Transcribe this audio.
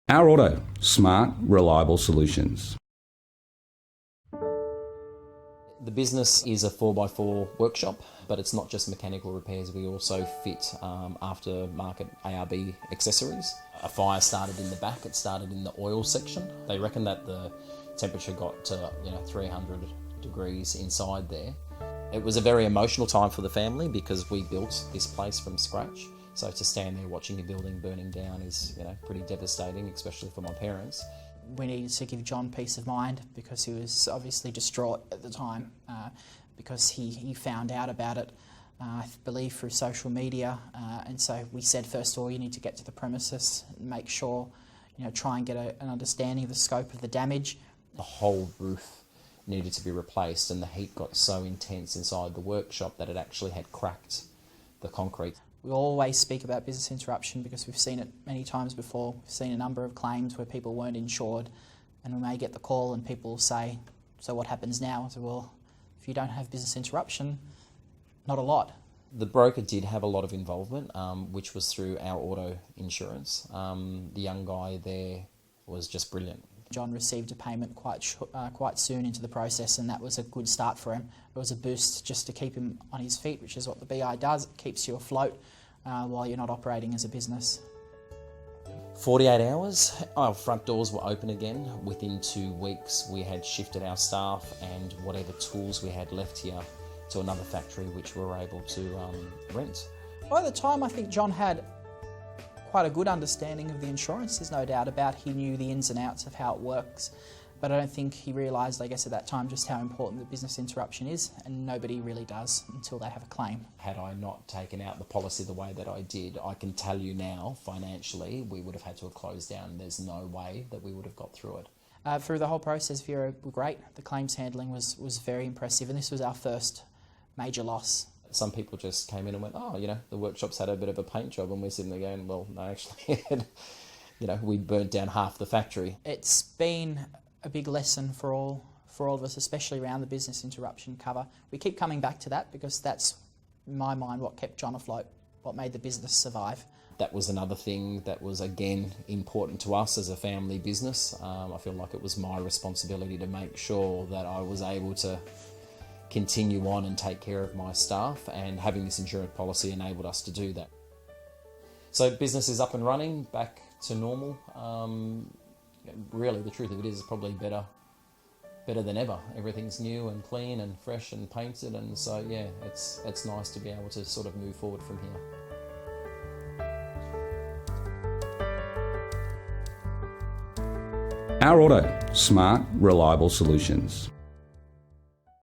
OurAuto, smart, reliable solutions. The business is a 4x4 workshop, but it's not just mechanical repairs. We also fit aftermarket ARB accessories. A fire started in the back. It started in the oil section. They reckon that the temperature got to 300 degrees inside there. It was a very emotional time for the family because we built this place from scratch. So to stand there watching a building burning down is pretty devastating, especially for my parents. We needed to give John peace of mind because he was obviously distraught at the time because he found out about it, I believe, through social media. And so we said, first of all, you need to get to the premises, make sure, try and get an understanding of the scope of the damage. The whole roof needed to be replaced, and the heat got so intense inside the workshop that it actually had cracked the concrete. We always speak about business interruption because we've seen it many times before. We've seen a number of claims where people weren't insured, and we may get the call and people will say, so what happens now? I said, well, if you don't have business interruption, not a lot. The broker did have a lot of involvement, which was through OurAuto Insurance. The young guy there was just brilliant. John received a payment quite soon into the process, and that was a good start for him. It was a boost just to keep him on his feet, which is what the BI does. It keeps you afloat while you're not operating as a business. 48 hours, our front doors were open again. Within 2 weeks, we had shifted our staff and whatever tools we had left here to another factory, which we were able to rent. By the time, I think John had quite a good understanding of the insurance, there's no doubt about. He knew the ins and outs of how it works, but I don't think he realised, I guess, at that time just how important the business interruption is, and nobody really does until they have a claim. Had I not taken out the policy the way that I did, I can tell you now, financially, we would have had to have closed down. There's no way that we would have got through it. Through the whole process, Vera were great. The claims handling was very impressive, and this was our first major loss. Some people just came in and went, oh, the workshop's had a bit of a paint job, and we're sitting there going, well, no, actually, we burnt down half the factory. It's been a big lesson for all of us, especially around the business interruption cover. We keep coming back to that because that's, in my mind, what kept John afloat, what made the business survive. That was another thing that was, again, important to us as a family business. I feel like it was my responsibility to make sure that I was able to continue on and take care of my staff, and having this insurance policy enabled us to do that. So business is up and running, back to normal. Really, the truth of it is probably better than ever. Everything's new and clean and fresh and painted, and so yeah, it's nice to be able to sort of move forward from here. OurAuto, smart, reliable solutions.